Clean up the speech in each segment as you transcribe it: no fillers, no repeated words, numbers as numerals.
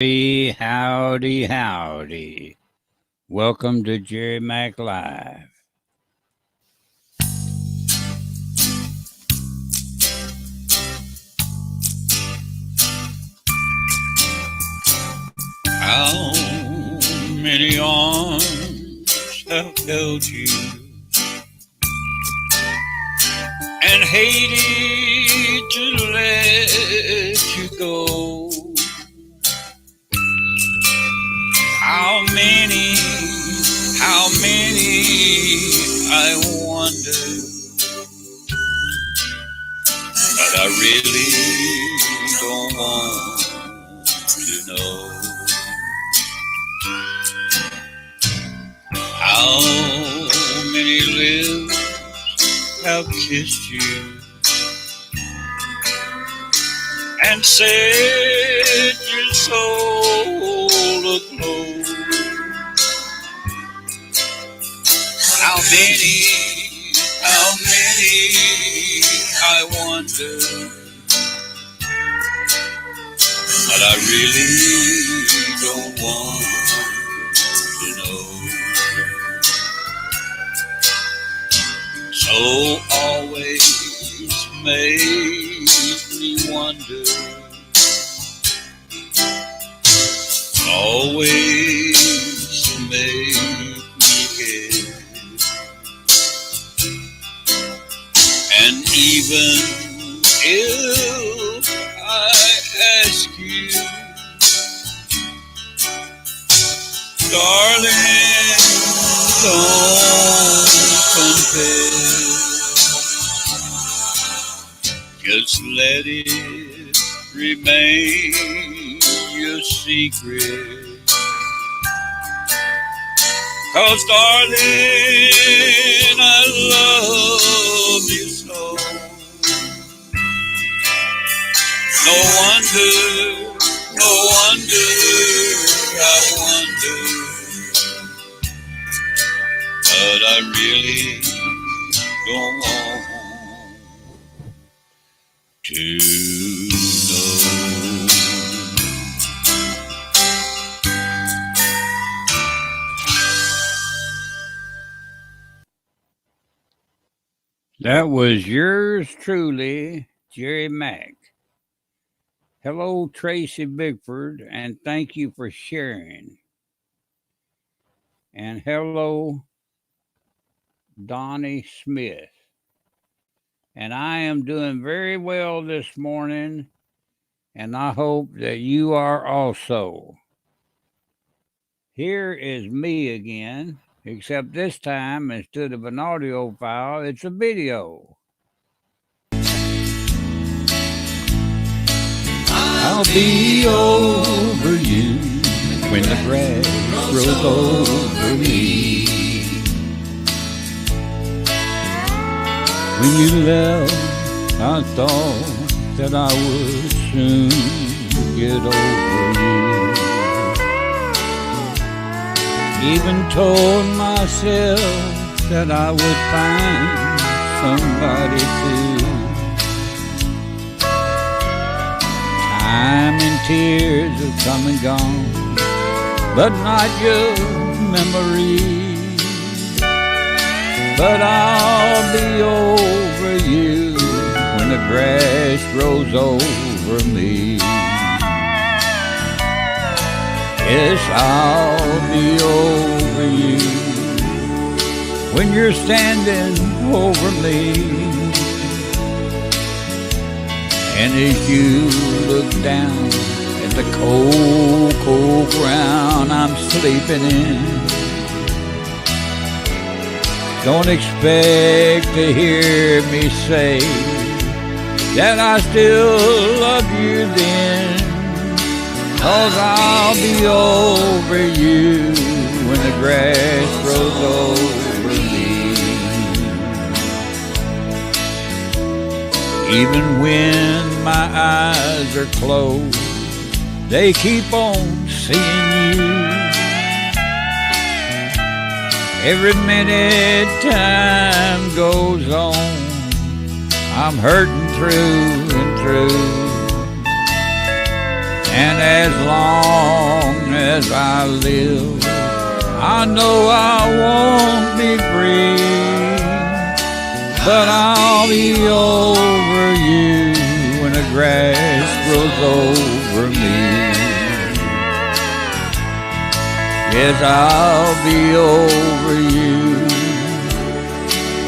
Howdy, howdy. Welcome to Jerry Mac Live. How many arms have held you and hated to let you go? How many, I wonder, but I really don't want to know. How many lips have kissed you and set your soul aglow? How many, I wonder, but I really don't want to know. So always makes me wonder, always make me care. And even if I ask you, darling, don't confess, just let it remain your secret. 'Cause darling, I love you so. No wonder, I wonder, but I really don't want to know. That was yours truly, Jerry Mack. Hello, Tracy Bigford, and thank you for sharing. And hello, Donnie Smith. And I am doing very well this morning, and I hope that you are also. Here is me again, except this time, instead of an audio file, it's a video. I'll be over you when the grass grows over me. When you left, I thought that I would soon get over you. Even told myself that I would find somebody too. Time and tears have come and gone, but not your memories. But I'll be over you when the grass grows over me. Yes, I'll be over you when you're standing over me. And as you look down at the cold, cold ground I'm sleeping in, don't expect to hear me say that I still love you then. 'Cause I'll be over you when the grass grows over me. Even when my eyes are closed, they keep on seeing you. Every minute time goes on, I'm hurting through and through. And as long as I live, I know I won't be free, but I'll be over you when the grass grows over me. Yes, I'll be over you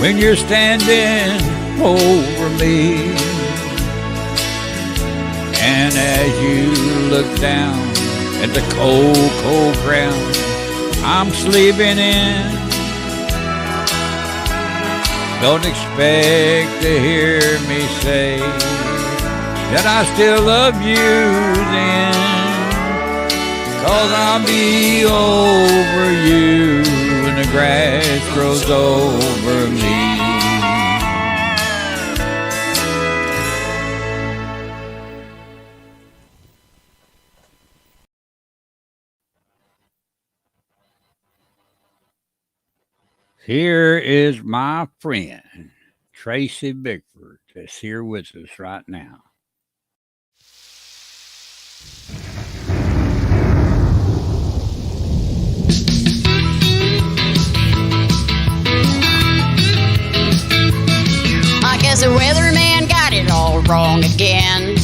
when you're standing over me. And as you look down at the cold, cold ground I'm sleeping in, don't expect to hear me say that I still love you then, 'cause I'll be over you when the grass grows over me. Here is my friend, Tracy Bickford, that's here with us right now. I guess the weatherman got it all wrong again.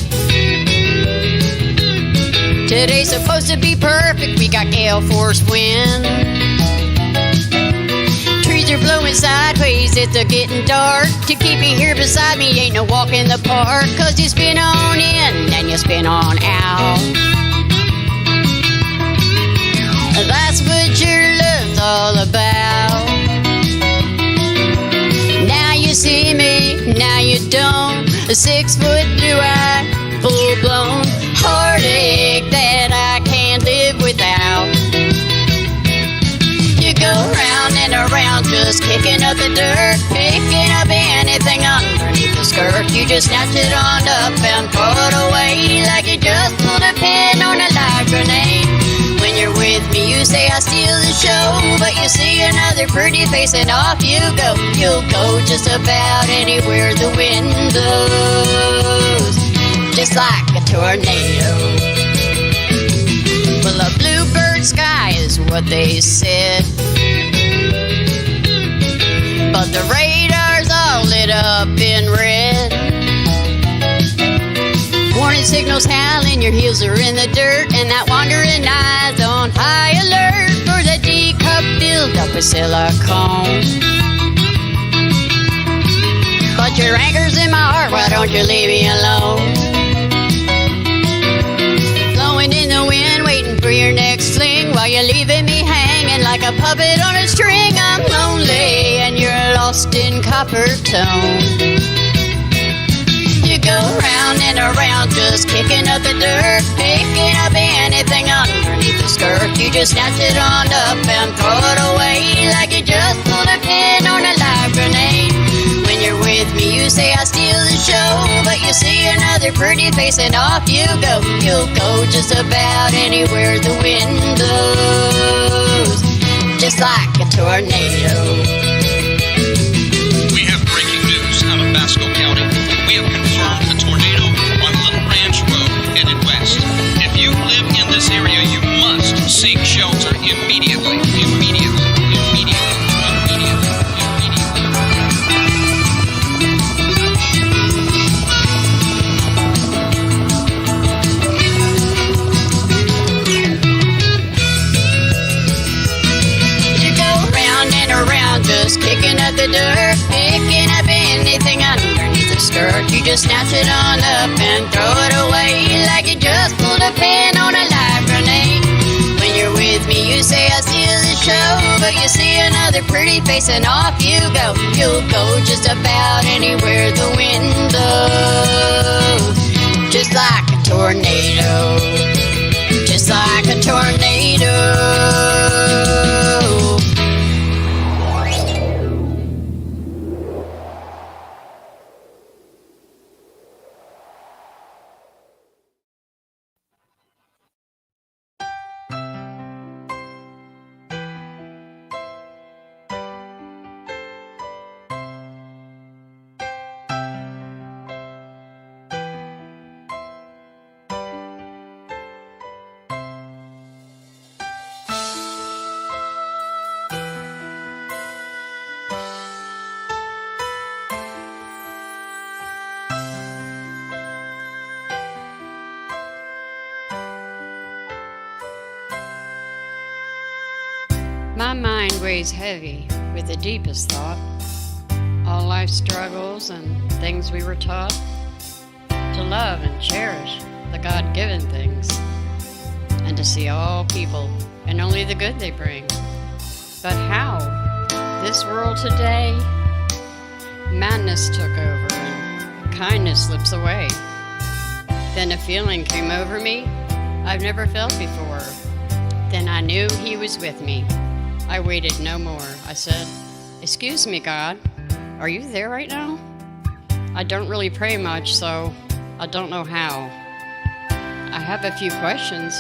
Today's supposed to be perfect, we got gale force wind. Trees are blowing sideways, it's getting dark. To keep me here beside me ain't no walk in the park, 'cause you spin on in and you spin on out. That's what your love's all about. Now you see me, now you don't. A 6-foot blue-eyed, full-blown heartache that I can't live without. You go round and around, just kicking up the dirt, picking up anything underneath the skirt. You just snatch it on up and throw it away like you just pulled a pin on a live grenade. When you're with me, you say I steal the show, but you see another pretty face and off you go. You'll go just about anywhere the wind blows, just like a tornado. Well, a bluebird sky is what they said, but the radar's all lit up in red. Warning signals howling, your heels are in the dirt, and that wandering eye's on high alert for the D-cup filled up with silicone. But your anchor's in my heart, why don't you leave me alone? Blowing in the wind, waiting for your next fling, while you're leaving me hanging like a puppet on a string. I'm lonely and you're lost in copper tone. You go round and around, just kicking up the dirt, picking up anything underneath the skirt. You just snatch it on up and throw it away like you just pulled a pin on a live grenade. When you're with me, you say I steal the show, but you see another pretty face and off you go. You'll go just about anywhere the wind blows, just like a tornado. We have breaking news out of Basco County. We have confirmed a tornado on Little Ranch Road headed west. If you live in this area, you must seek shelter immediately. Immediately. Immediately. Immediately. You go round and around, just kicking up the dirt, picking up anything underneath the skirt. You just snatch it on up and throw it away like you just pulled a pin on a live grenade. When you're with me, you say I steal the show, but you see another pretty face and off you go. You'll go just about anywhere the wind blows, just like a tornado, just like a tornado. My mind weighs heavy with the deepest thought, all life's struggles and things we were taught to love and cherish the God-given things, and to see all people and only the good they bring. But how? This world today, madness took over and kindness slips away. Then a feeling came over me I've never felt before. Then I knew he was with me. I waited no more. I said, "Excuse me, God, are you there right now? I don't really pray much, so I don't know how. I have a few questions,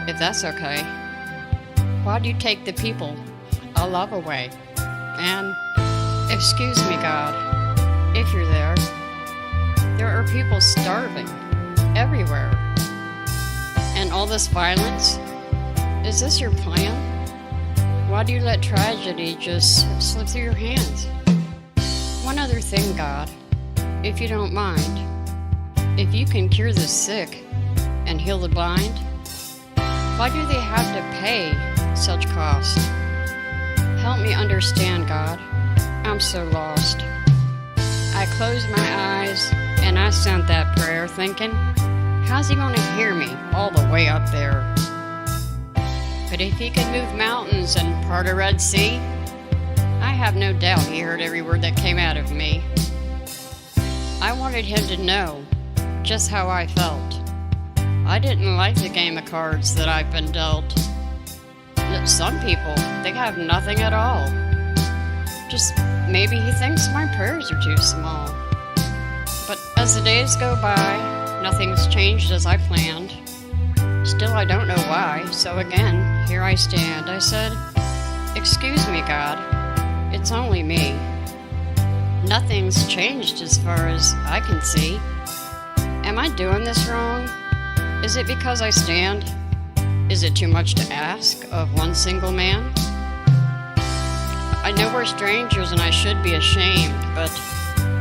if that's okay. Why do you take the people I love away? And excuse me, God, if you're there, there are people starving everywhere. And all this violence, is this your plan? Why do you let tragedy just slip through your hands? One other thing, God, if you don't mind, if you can cure the sick and heal the blind, why do they have to pay such cost? Help me understand, God. I'm so lost." I closed my eyes and I sent that prayer thinking, how's he going to hear me all the way up there? But if he could move mountains and part a Red Sea, I have no doubt he heard every word that came out of me. I wanted him to know just how I felt. I didn't like the game of cards that I've been dealt. Some people, they have nothing at all. Just maybe he thinks my prayers are too small. But as the days go by, nothing's changed as I planned. Still, I don't know why, so again, here I stand. I said, "Excuse me, God, it's only me. Nothing's changed as far as I can see. Am I doing this wrong? Is it because I stand? Is it too much to ask of one single man? I know we're strangers and I should be ashamed, but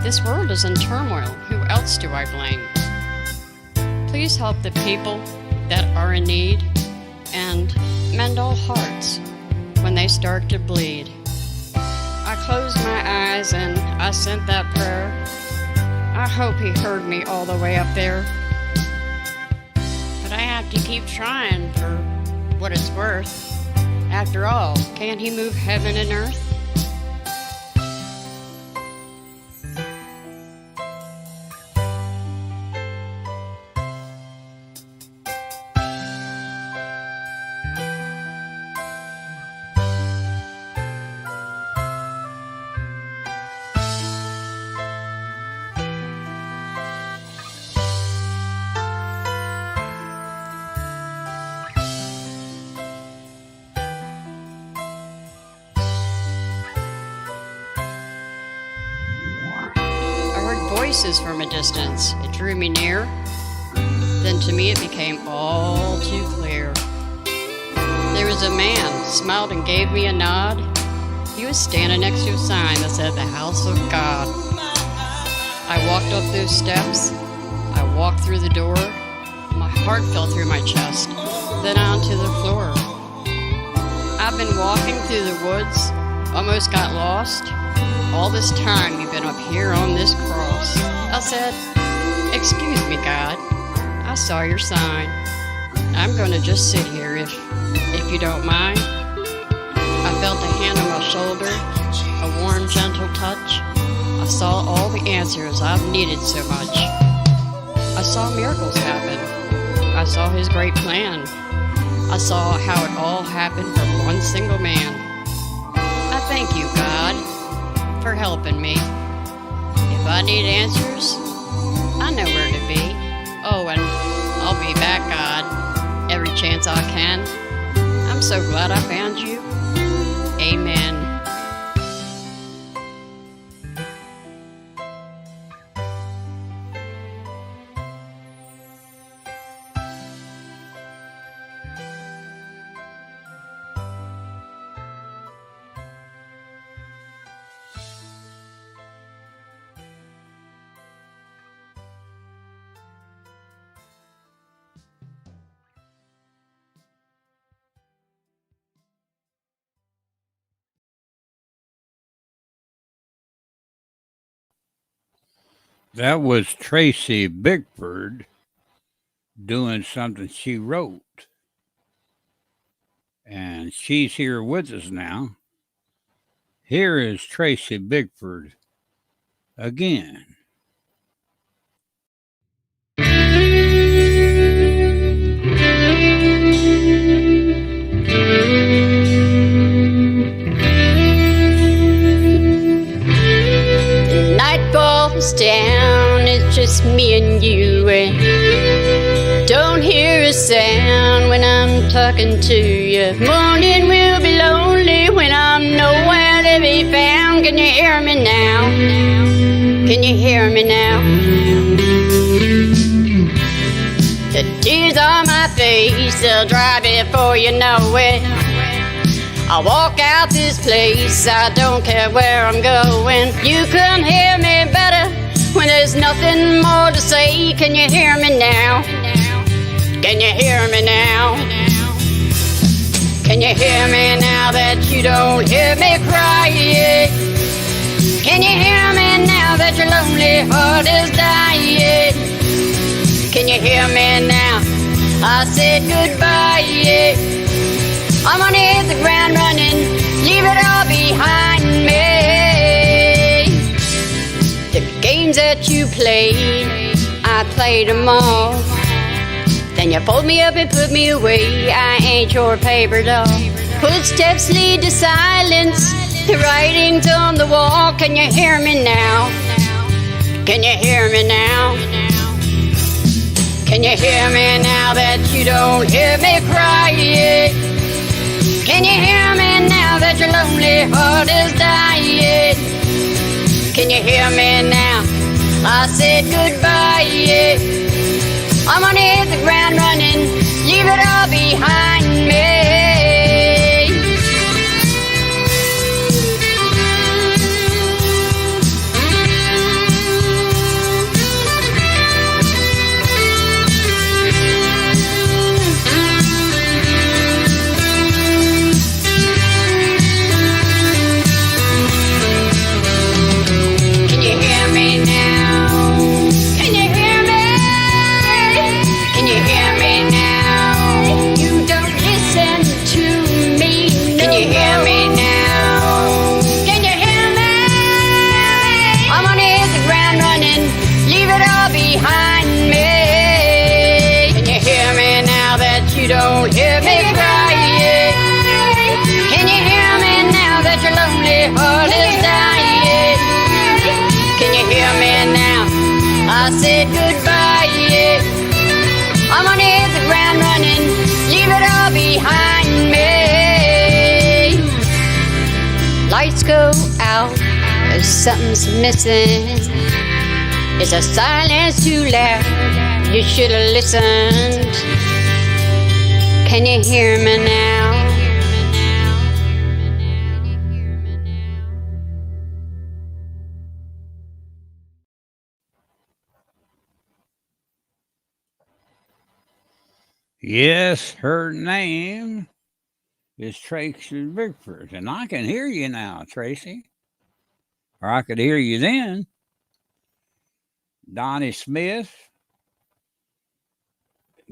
this world is in turmoil. Who else do I blame? Please help the people that are in need and mend all hearts when they start to bleed." I closed my eyes and I sent that prayer. I hope he heard me all the way up there. But I have to keep trying for what it's worth. After all, can't he move heaven and earth? Voices from a distance. It drew me near. Then to me it became all too clear. There was a man, smiled and gave me a nod. He was standing next to a sign that said the House of God. I walked up those steps. I walked through the door. My heart fell through my chest, then onto the floor. I've been walking through the woods, almost got lost. All this time you've been up here on this cross. I said, "Excuse me, God, I saw your sign. I'm going to just sit here if you don't mind." I felt a hand on my shoulder, a warm, gentle touch. I saw all the answers I've needed so much. I saw miracles happen. I saw his great plan. I saw how it all happened from one single man. I thank you, God, for helping me. If I need answers, I know where to be. Oh, and I'll be back, God, every chance I can. I'm so glad I found you. Amen. That was Tracy Bickford doing something she wrote. And she's here with us now. Here is Tracy Bickford again. Down, it's just me and you, and don't hear a sound when I'm talking to you. Morning will be lonely when I'm nowhere to be found. Can you hear me now? Can you hear me now? The tears on my face, they'll dry before you know it. I walk out this place, I don't care where I'm going. You can hear me better when there's nothing more to say. Can you hear me now? Can you hear me now? Can you hear me now that you don't hear me crying? Can you hear me now that your lonely heart is dying? Can you hear me now? I said goodbye, yeah. I'm gonna hit the ground running, leave it all behind me. The games that you played, I played them all. Then you fold me up and put me away, I ain't your paper doll. Footsteps lead to silence, the writing's on the wall. Can you hear me now? Can you hear me now? Can you hear me now that you don't hear me crying? Can you hear me now that your lonely heart is dying? Can you hear me now? I said goodbye, yeah. I'm gonna hit the ground running, leave it all behind me. Don't hear me crying. Can you hear me now that your lonely heart is dying? Can you hear me now? I said goodbye, yeah. I'm gonna hit the ground running, leave it all behind me. Lights go out, there's something's missing. It's a silence too loud, you should have listened. Can you hear me now? Yes, her name is Tracy Bickford, and I can hear you now, Tracy. Or I could hear you then. Donnie Smith,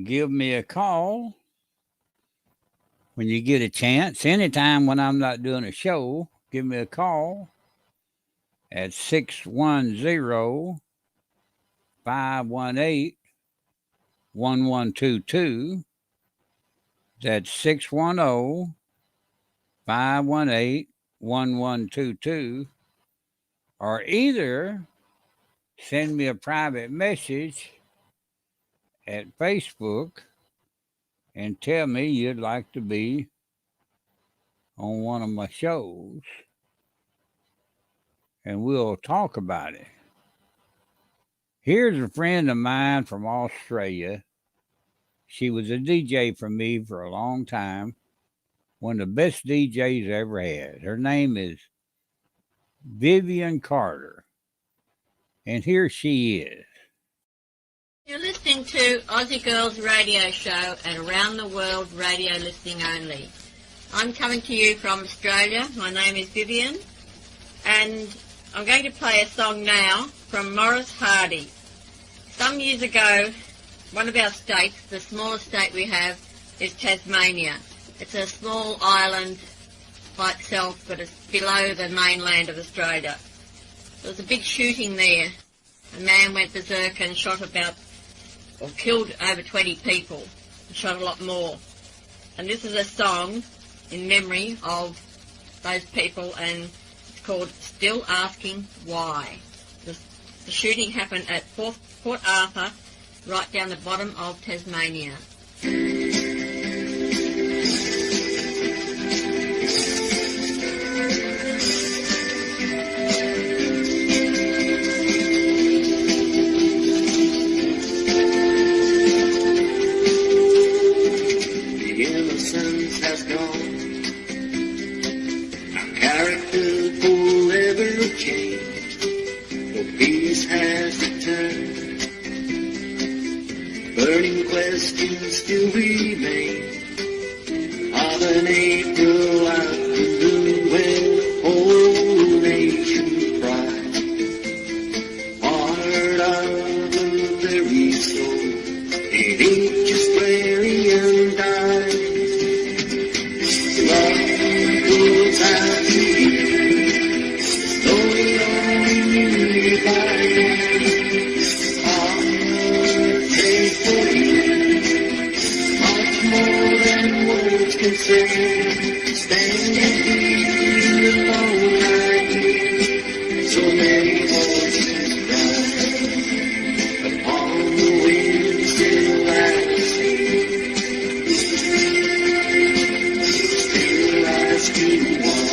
give me a call when you get a chance. Anytime when I'm not doing a show, give me a call at 610-518-1122. That's 610-518-1122. Or either send me a private message at Facebook and tell me you'd like to be on one of my shows, and we'll talk about it. Here's a friend of mine from Australia. She was a DJ for me for a long time. One of the best DJs I ever had. Her name is Vivian Carter. And here she is. You're listening to Aussie Girls Radio Show at Around the World Radio Listening Only. I'm coming to you from Australia. My name is Vivian, and I'm going to play a song now from Morris Hardy. Some years ago, one of our states, the smallest state we have, is Tasmania. It's a small island by itself, but it's below the mainland of Australia. There was a big shooting there. A man went berserk and killed over 20 people, and shot a lot more. And this is a song in memory of those people, and it's called Still Asking Why. The shooting happened at Port Arthur, right down the bottom of Tasmania. Has gone. Our character forever changed. No peace has returned. Burning questions still remain. Of an April afternoon when the whole nation cried. Part of the very soul. It ain't just weary and died. Standing here alone, I hear so many voices cry upon the wind, still asking why.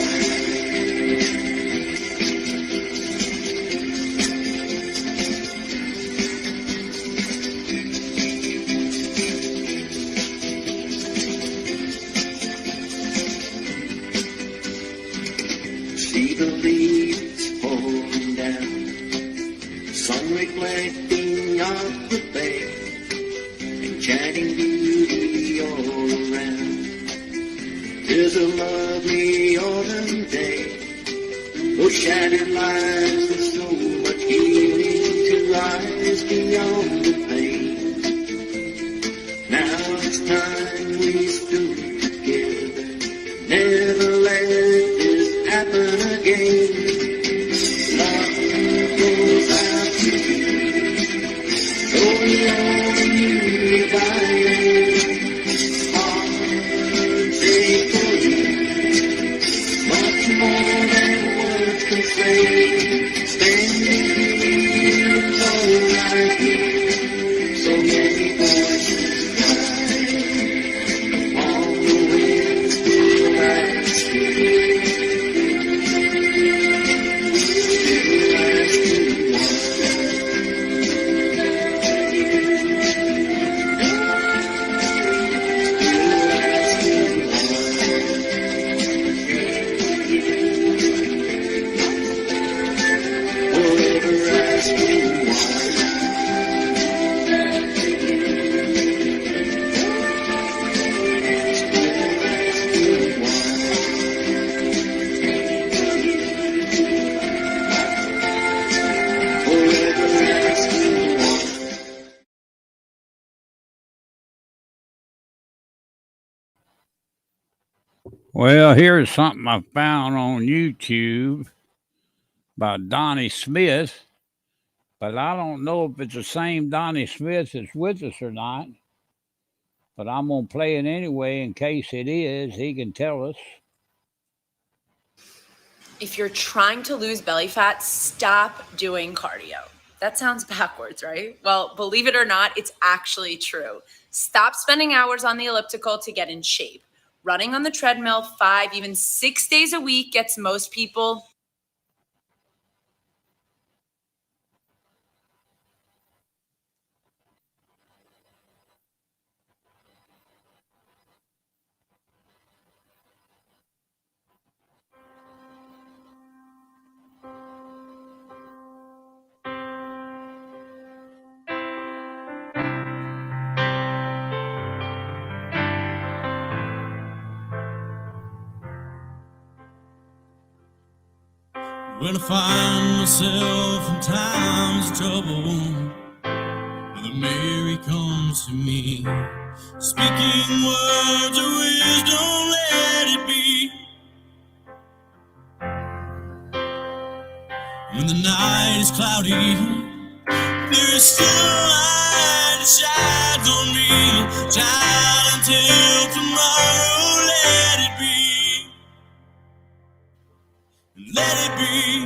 See the leaves falling down, sun reflecting off the bay, and chatting beauty all around. There's a lovely autumn day, those shattered lives with so much healing to rise beyond the pain. Now it's time we stood together, never let this happen again. Love goes out to you, though we only knew you by name. Hearts ache for you, much more than words can say. Standing here alone I hear so many voices cry upon the wind, still asking. Well, here's something I found on YouTube by Donnie Smith, but I don't know if it's the same Donnie Smith that's with us or not. But I'm going to play it anyway in case it is. He can tell us. If you're trying to lose belly fat, stop doing cardio. That sounds backwards, right? Well, believe it or not, it's actually true. Stop spending hours on the elliptical to get in shape. Running on the treadmill 5, even 6 days a week gets most people When I find myself in times of trouble, Mother Mary comes to me, speaking words of wisdom, let it be. When the night is cloudy, there is still a light that shines on me. Shine until tomorrow, let it be. Let it be,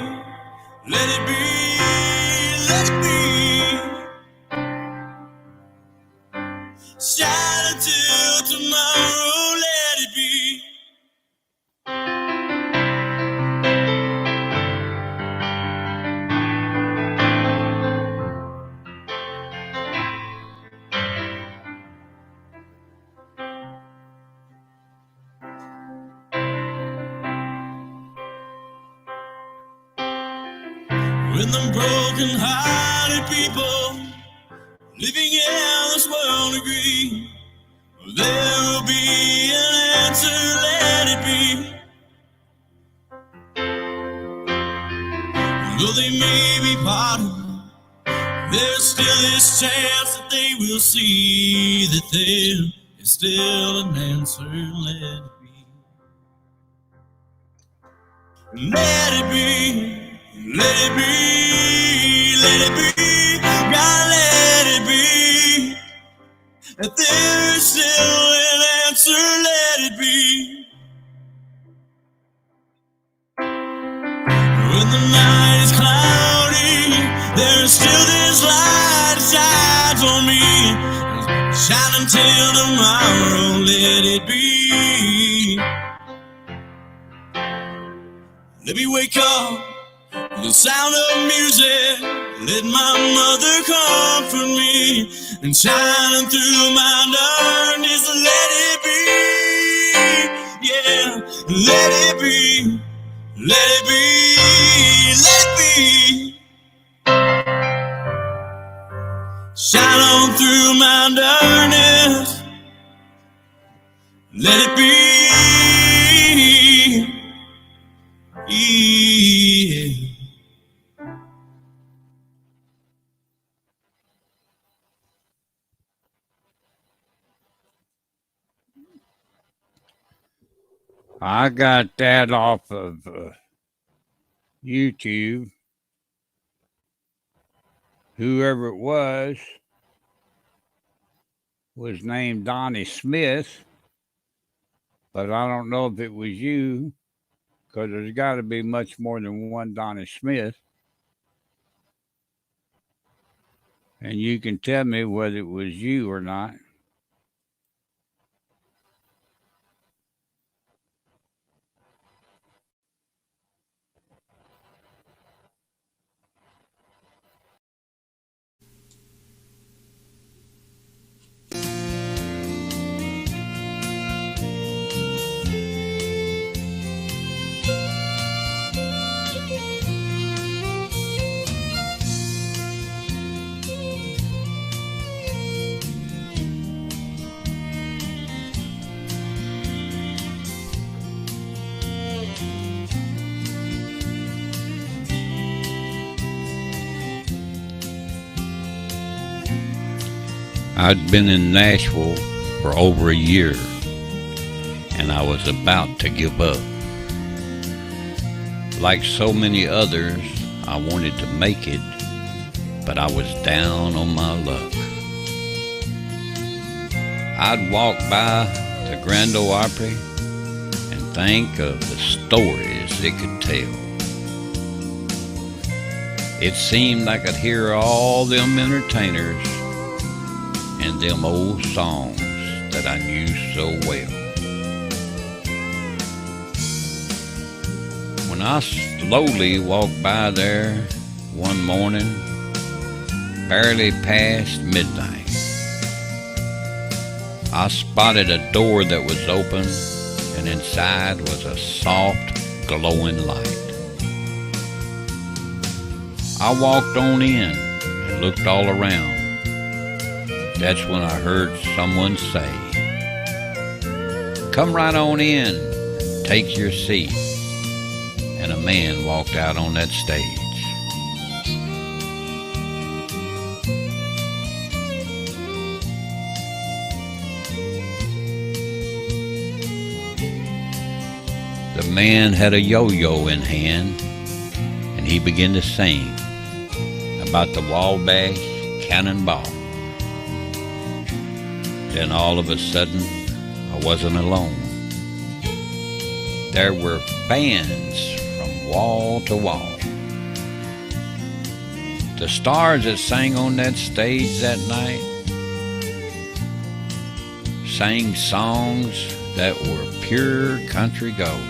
let it be, let it be. Shine until tomorrow, let it be. When the broken-hearted people living in this world agree, there will be an answer, let it be. Though they may be parted, there's still this chance that they will see that there is still an answer, let it be. Let it be. Let it be, let it be, God, let it be, that there is still an answer, let it be. When the night is cloudy, there is still this light that shines on me. Shine until tomorrow, let it be. Let me wake up. The sound of music, let my mother comfort me, and shining through my darkness, let it be, yeah, let it be, let it be, let it be. Shine on through my darkness, let it be, yeah. I got that off of YouTube. Whoever it was named Donnie Smith, but I don't know if it was you, because there's got to be much more than one Donnie Smith. And you can tell me whether it was you or not. I'd been in Nashville for over a year, and I was about to give up. Like so many others, I wanted to make it, but I was down on my luck. I'd walk by the Grand Ole Opry and think of the stories it could tell. It seemed like I'd hear all them entertainers and them old songs that I knew so well. When I slowly walked by there one morning, barely past midnight, I spotted a door that was open, and inside was a soft, glowing light. I walked on in and looked all around. That's when I heard someone say, "Come right on in, take your seat, and a man walked out on that stage. The man had a yo-yo in hand, and he began to sing about the Wabash Cannonball. Then all of a sudden, I wasn't alone. There were fans from wall to wall. The stars that sang on that stage that night sang songs that were pure country gold.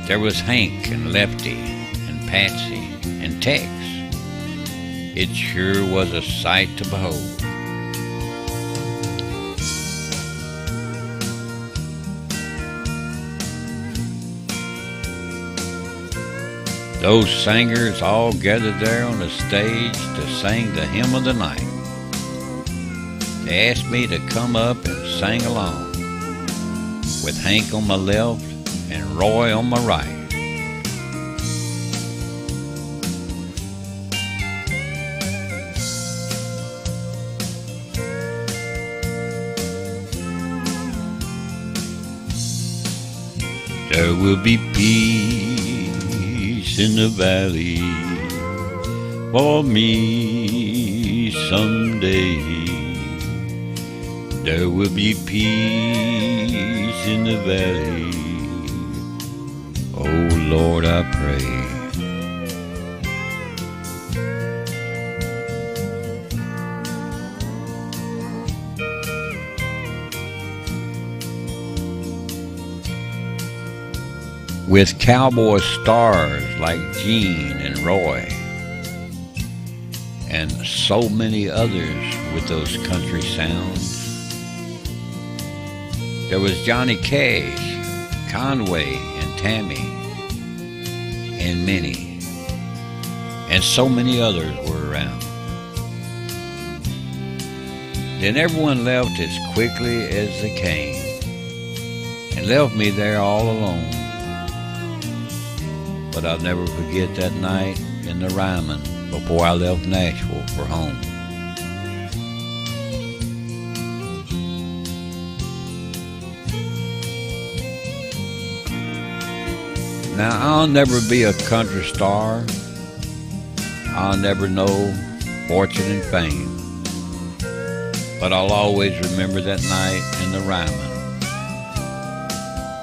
There was Hank and Lefty and Patsy and Tex. It sure was a sight to behold. Those singers all gathered there on the stage to sing the hymn of the night. They asked me to come up and sing along, with Hank on my left and Roy on my right. There will be peace in the valley for me someday. There will be peace in the valley. Oh Lord, I pray. With cowboy stars like Gene and Roy, and so many others with those country sounds. There was Johnny Cash, Conway, and Tammy, and Minnie, and so many others were around. Then everyone left as quickly as they came, and left me there all alone. But I'll never forget that night in the Ryman before I left Nashville for home. Now, I'll never be a country star. I'll never know fortune and fame. But I'll always remember that night in the Ryman,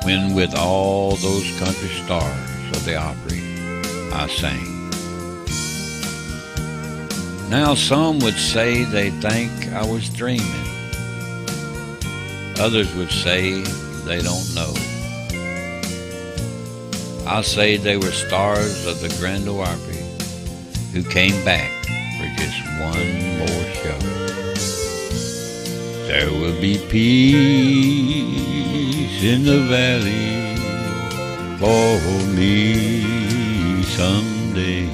when with all those country stars of the Opry I sang. Now some would say they think I was dreaming. Others would say they don't know. I'll say they were stars of the Grand Ole Opry who came back for just one more show. There will be peace in the valley for me someday.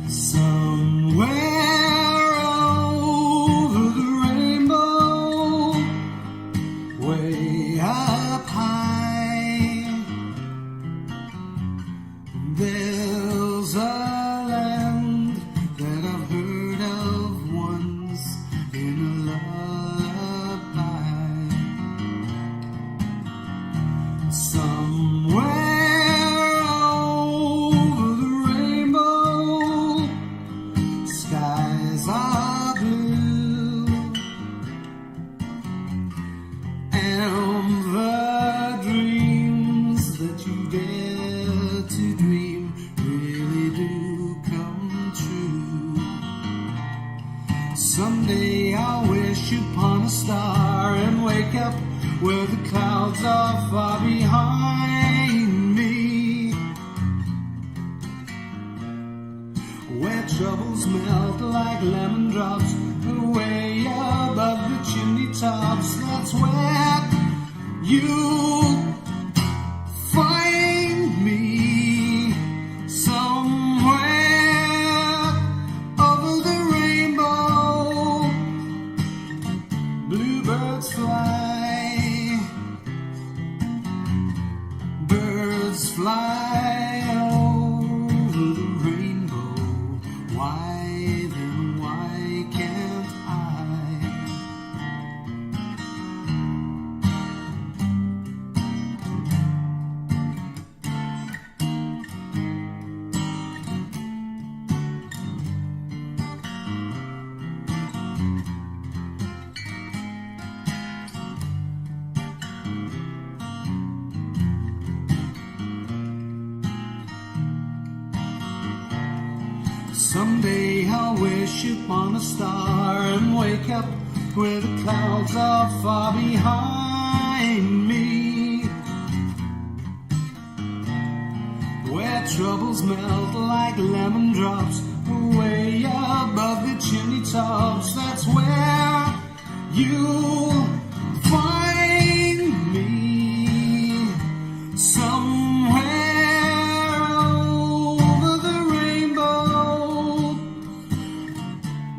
Somewhere over the rainbow, way up high, there's a land that I've heard of once in a lullaby. Somewhere over the rainbow, skies are blue, and the dreams that you dare to dream really do come true. Someday I'll wish upon a star and wake up where the clouds are far behind me, where troubles melt like lemon drops way above the chimney tops, that's where you'll find me. Somewhere over the rainbow, bluebirds fly, birds fly over the rainbow. Why then, why can't I? Someday I'll wish upon a star and wake up where the clouds are far behind me, where troubles melt like lemon drops way above the chimney tops. That's where you'll find me. Somewhere over the rainbow,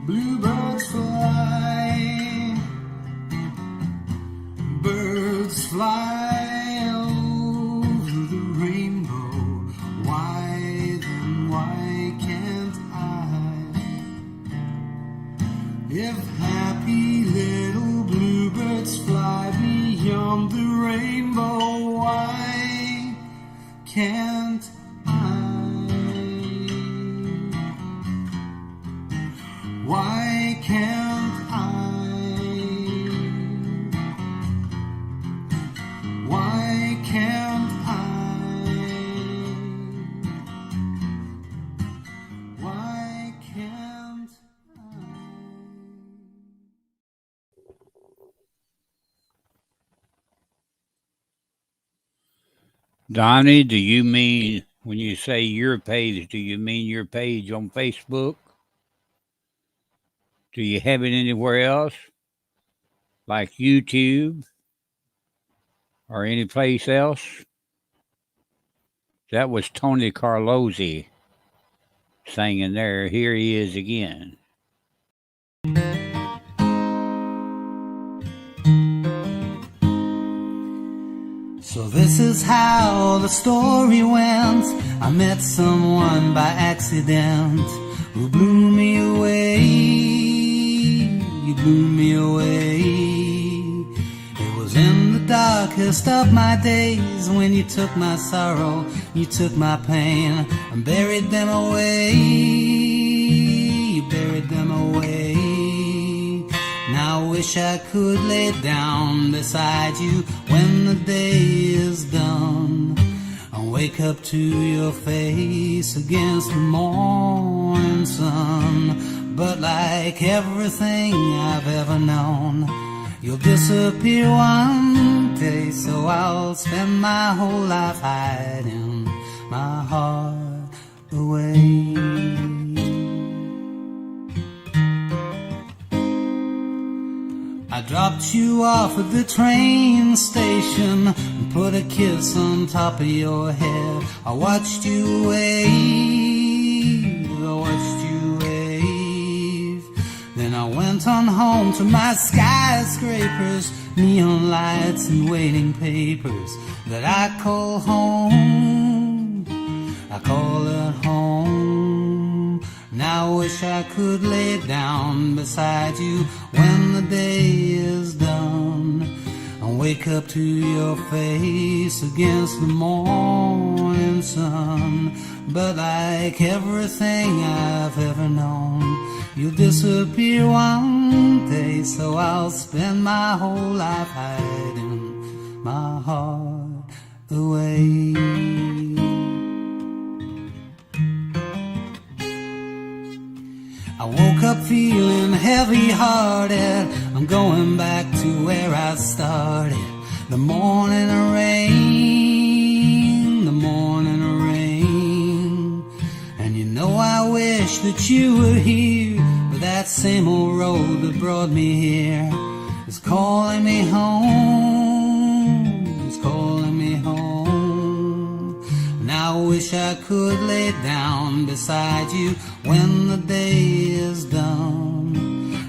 bluebirds fly, birds fly over the rainbow. Why then, why can't I? If happy little bluebirds fly beyond the rainbow, why can't I? Why can't I? Why can't I? Why can't I? Donnie, do you mean when you say your page, do you mean your page on Facebook? Do you have it anywhere else? Like YouTube or any place else? That was Tony Carlozzi singing there. Here he is again. So this is how the story went. I met someone by accident who blew me away. You blew me away. It was in the darkest of my days when you took my sorrow, you took my pain and buried them away. You buried them away. Now I wish I could lay down beside you when the day is done and wake up to your face against the morning sun. But like everything I've ever known, you'll disappear one day, so I'll spend my whole life hiding my heart away. I dropped you off at the train station and put a kiss on top of your head. I watched you wave, I watched you wave. Then I went on home to my skyscrapers, neon lights and waiting papers that I call home. I call it home. Now I wish I could lay down beside you when the day is done and wake up to your face against the morning sun. But like everything I've ever known, you'll disappear one day, so I'll spend my whole life hiding my heart away. I woke up feeling heavy-hearted. I'm going back to where I started. The morning rain, the morning rain. And you know I wish that you were here, but that same old road that brought me here is is calling me home, is calling me home. And I wish I could lay down beside you when the day is done.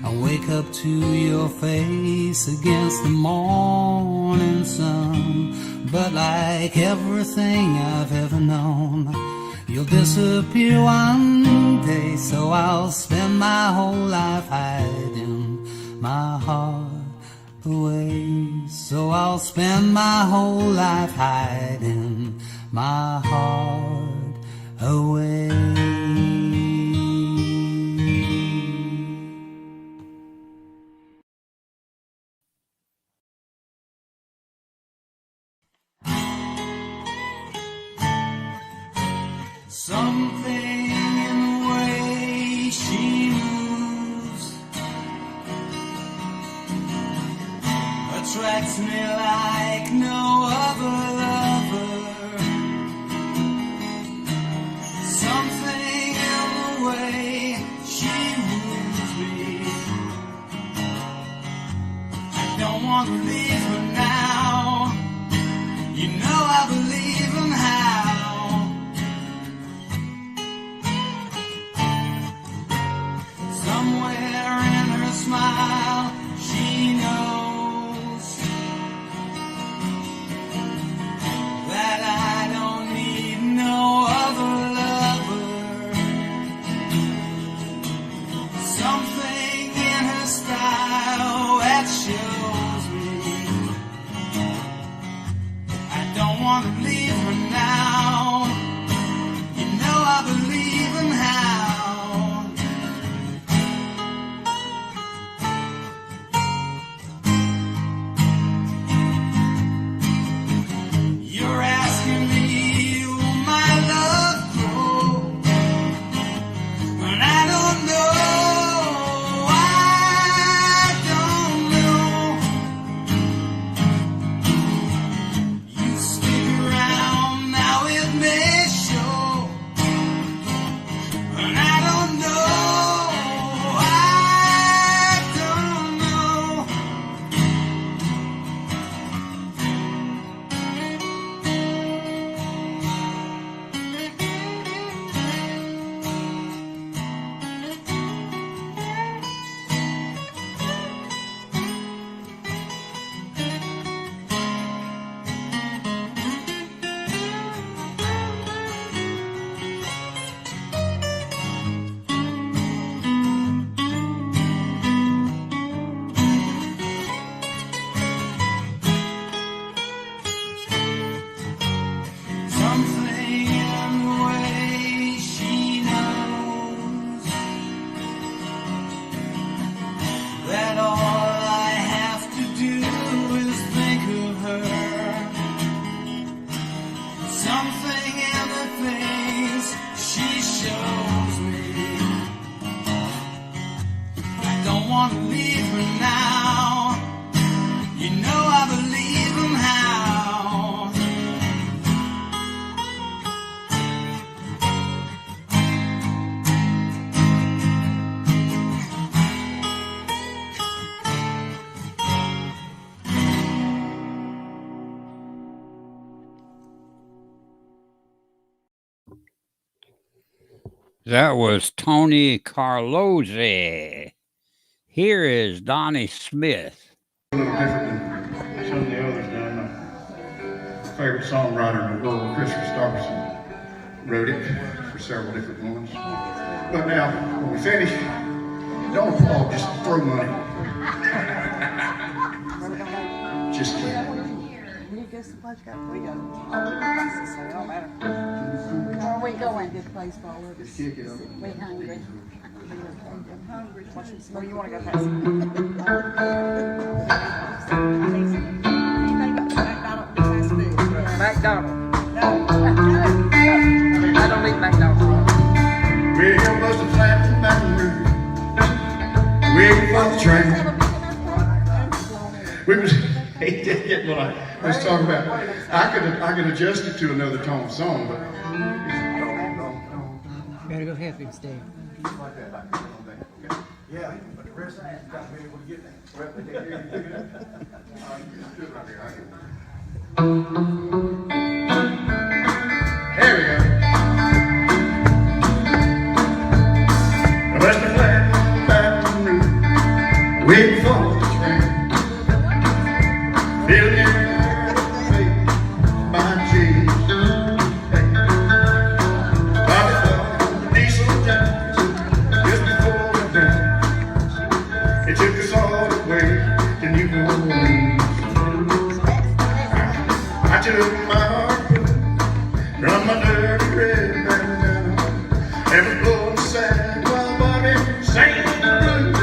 I wake up to your face against the morning sun. But like everything I've ever known, you'll disappear one day, so I'll spend my whole life hiding my heart away. So I'll spend my whole life hiding my heart away. Something in the way she moves attracts me like no other lover. Something in the way she moves me. I don't want to leave her now. You know I believe in how. Somewhere in her smile, she knows that I don't need no other lover. Something in her style that shows me I don't want to leave her now. You know I believe in how. You're asking me, will my love grow? And I don't know, I don't know. You stick around, now it may show. And I don't know, I don't know. Something in the way she knows that all I have to do is think of her. Something in the things she shows me. I don't want to leave her now. You know I believe in how. That was Tony Carlozzi. Here is Donnie Smith. A little different than some of the others done. My favorite songwriter in the world, Chris Christopherson, wrote it for several different ones. But now, when we finish, don't applaud, just throw money. Just kidding. Where are we going? Just kick it up. We hungry. I'm hungry. Where you want to go past? McDonald's. No. I don't eat McDonald's. We're here bust a flat from Baton Rouge. We're for the train. We was, he did get what I was talking about. I could adjust it to another tone song, but Gotta go help him, Steve. like that. Yeah. rest of you got to be able to get that. Well, they can't hear you pick it up. You just do it right here. There we go. I must have landed on Baton Rouge, waiting for the train. Building faith, my cheese. Bobby thought the diesel jackets just before the day. It took us all the way to New Orleans. I took my heart from my dirty red bandana and was blowing sad while Bobby sang the blues.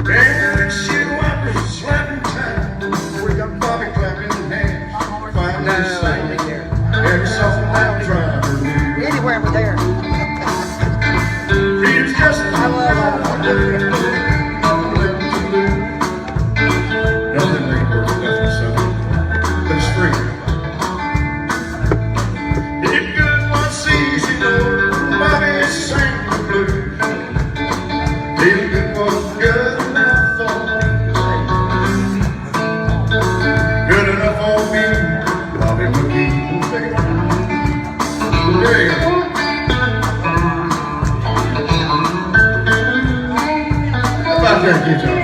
And she was slapping time. We got Bobby clapping hands, finally sang every song that driver knew. Anywhere we're there. Freedom's just I love all of nothing ain't worth nothing, son, but it's free. It did good one season, Bobby sang the blues. Feeling good was good enough for me. Good enough for me, Bobby McGee. There you go. How about that guitar?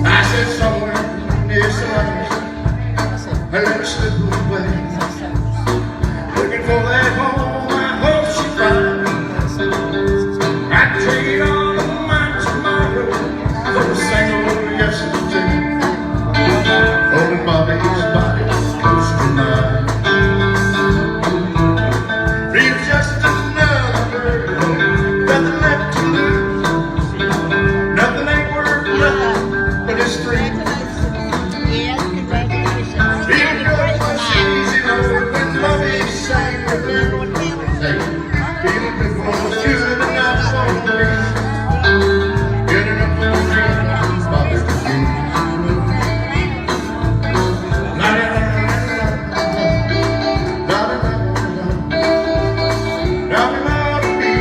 I said somewhere near Salinas, I never slipped away. Looking for that home I hope she finds. I'd trade all of my tomorrow for a single yesterday. Holding Bobby's body close to mine. Being just another girl, nothing left to lose. Nothing ain't worth nothing but it's free. Yes, congratulations. Feeling good was easy, Lord, when Bobby sang the blues. Feeling good was good enough for me. Good enough for me, Bobby McGee. La la la la la la la la la me,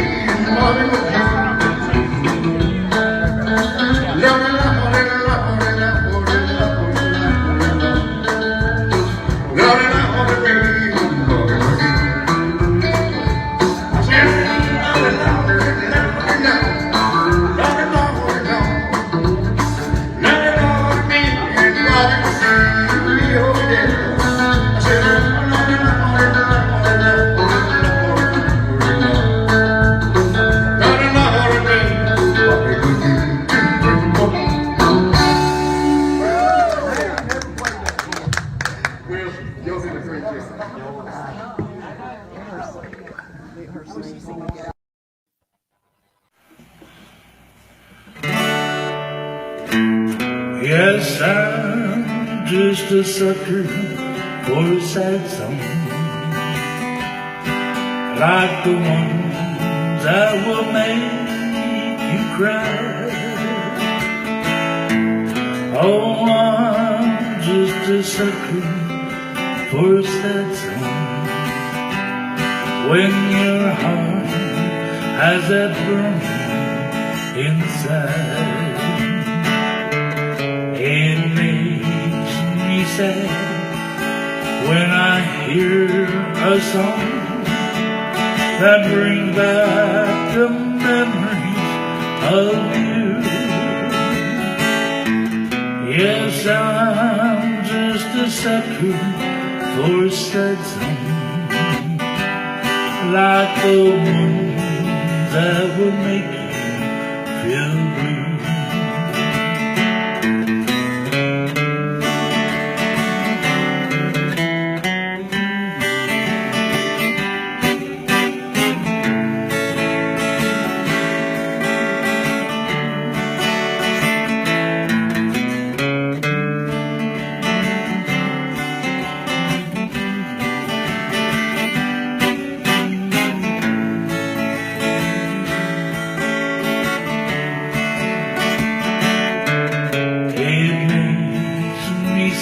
Bobby McGee. La la la la la la la Yes, I'm just a sucker for a sad song, like the ones that will make you cry. Oh, I'm just a sucker for a sad song, when your heart has that burning inside. It makes me sad when I hear a song that brings back the memories of you. Yes, I'm just a sucker for a sad song, like the ones that will make you feel blue.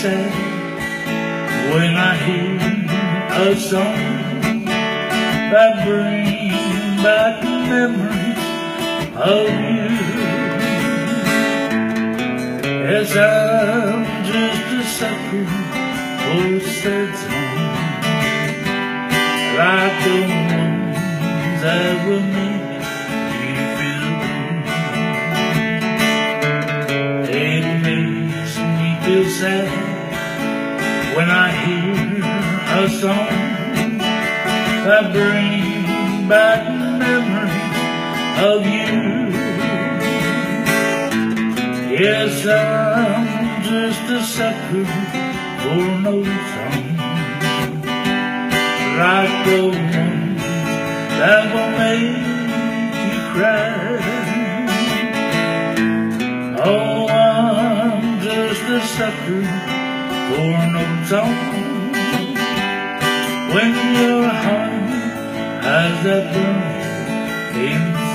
sad when I hear a song that brings back memories of you. Yes, I'm just a sucker for a sad song, like the ones that will make you feel good. It makes me feel sad when I hear a song that brings back memories of you. Yes, I'm just a sucker for an old song, like the ones that will make you cry. Oh, I'm just a sucker for an old song, when your heart has that burn inside.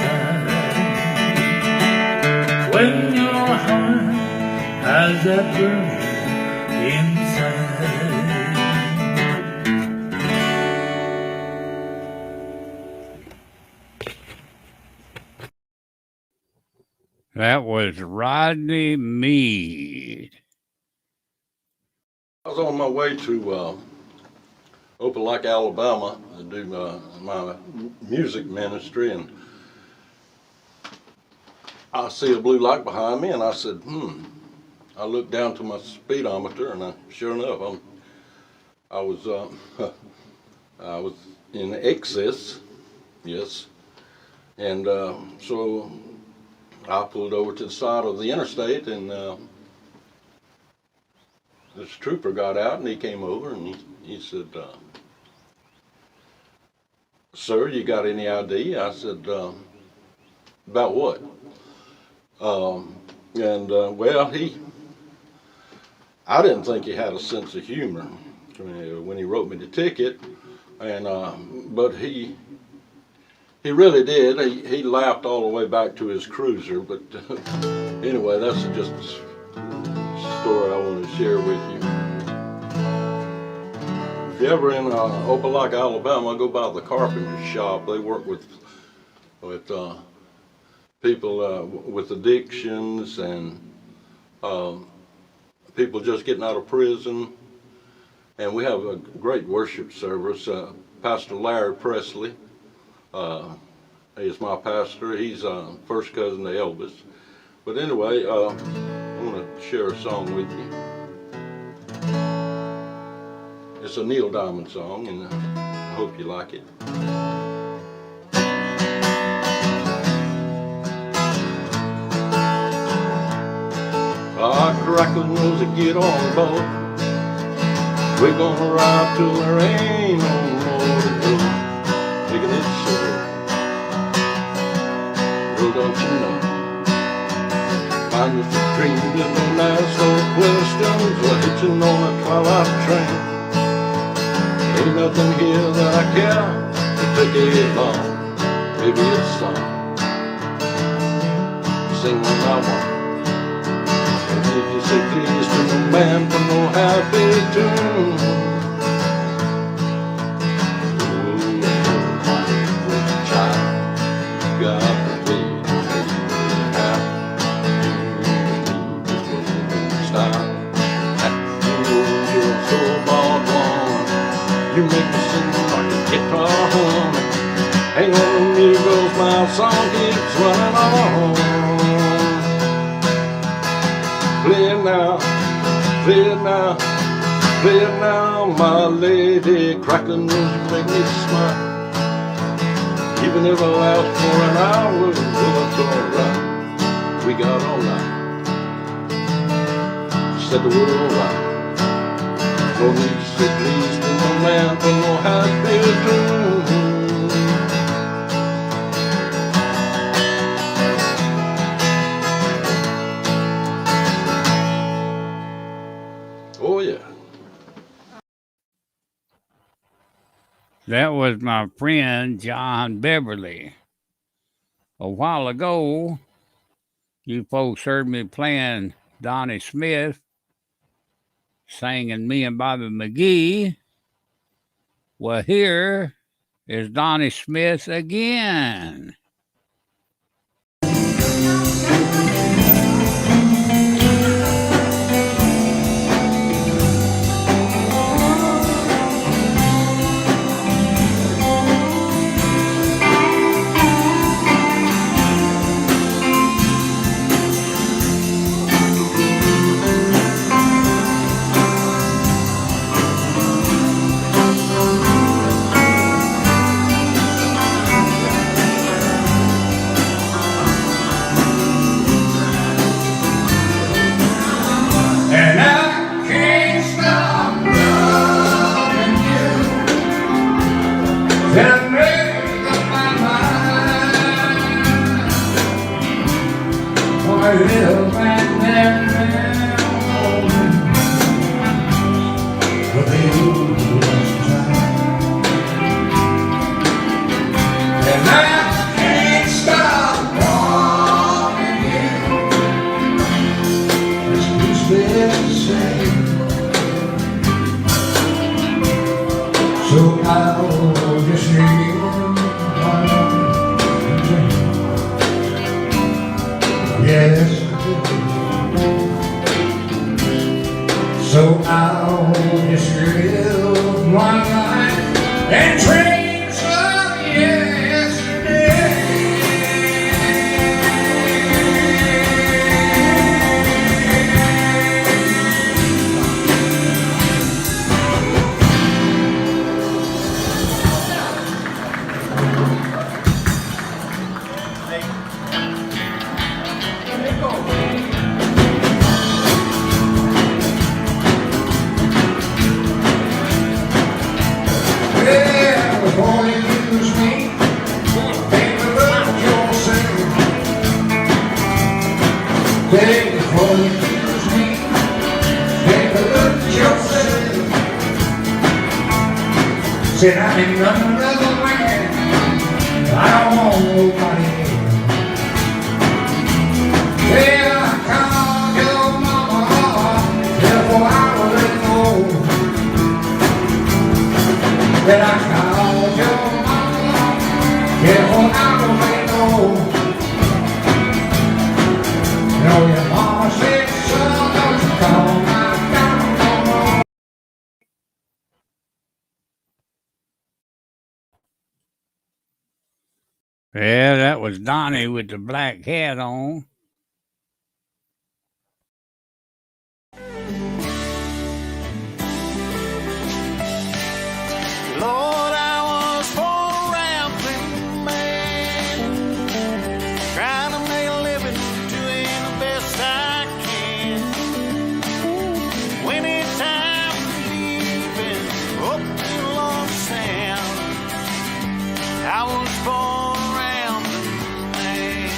When your heart has that burn inside. That was Rodney Mead. I was on my way to Opelika, Alabama, to do my music ministry, and I see a blue light behind me, and I said, I looked down to my speedometer, and sure enough, I was in excess, yes, and so I pulled over to the side of the interstate, and this trooper got out, and he came over, and he said, "Sir, you got any ID?" I said, "About what?" Well, I didn't think he had a sense of humor when he wrote me the ticket, and but he really did. He laughed all the way back to his cruiser. But anyway, that's just a story I want to share with you. If you're ever in Opelika, Alabama, go by the carpenter shop. They work with people with addictions and people just getting out of prison. And we have a great worship service. Pastor Larry Presley is my pastor. He's first cousin to Elvis. But anyway, I'm going to share a song with you. It's a Neil Diamond song, and I hope you like it. Crackling nose to get on board. We're gonna ride till there ain't no more to go. Taking it short. Well, don't you know? Mine was a dream, there's no nice old questions. We're hitching on a twilight train. Ain't nothing here that I care to take it long. Maybe it's song. Sing when I want. If you say please to no man for no happy tune. Oh, little child, God forbid you happy. Stop. You're so bald one. You make me sing like a guitar humming. Hang on the Negroes, my song keeps running on. Play it now, play it now, play it now, my lady. Crackling music make me smile. Even if I last for an hour, well, it's alright. We got all night. Set the world right. No need to say please to no man for no happy tune. Oh, yeah. That was my friend John Beverly. A while ago, you folks heard me playing Donnie Smith singing Me and Bobby McGee. Well, here is Donnie Smith again. And I can't stop loving you. Then I make up my mind. For I live and then but they lose time. And I can't stop loving you. It's best to say. So I'll just leave my dream. Yes, so I'll just live my life and dreams of yesterday. Well, before you use me, take a look at yourself. Before you use me, take a look at yourself. Said I ain't nothing but a man, I don't want nobody else. Well, I called your mama, therefore I will let go. That I called your mama, therefore I will let go. You know your mama said, son, don't you call my doctor no more. Yeah, that was Donnie with the black hat on. Lord, I was for a rambling man, trying to make a living, doing the best I can. When it's time for leaving, up in Long Sound, I was for a rambling man.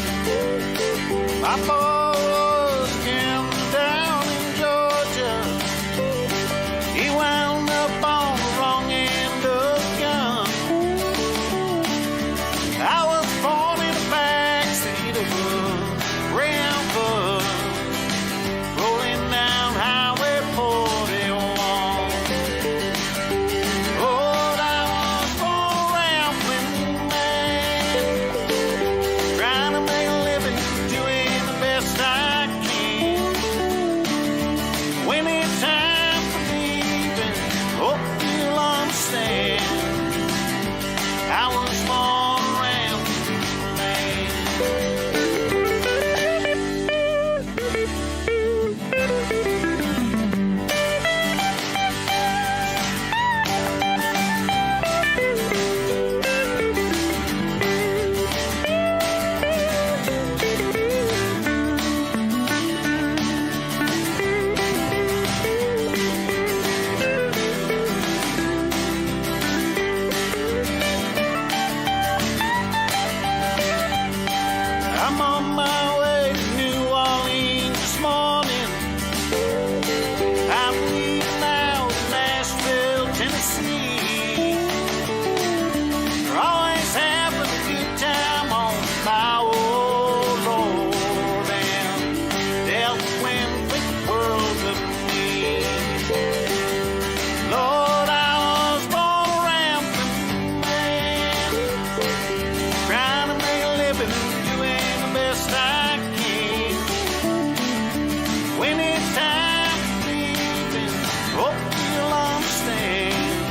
When it's time to leave, and hope you'll understand.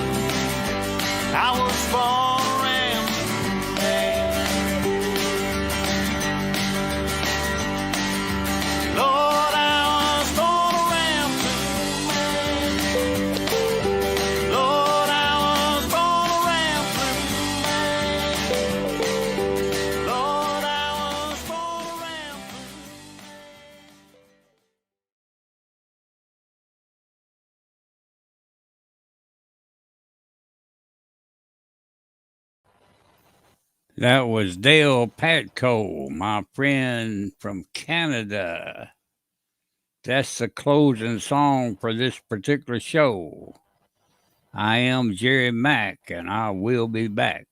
I was born a rambling man. Lord, I was born a rambling man. Lord, I was born a rambling man. Lord, I was born a rambling. That was Dale Patco, my friend from Canada. That's the closing song for this particular show. I am Jerry Mack, and I will be back.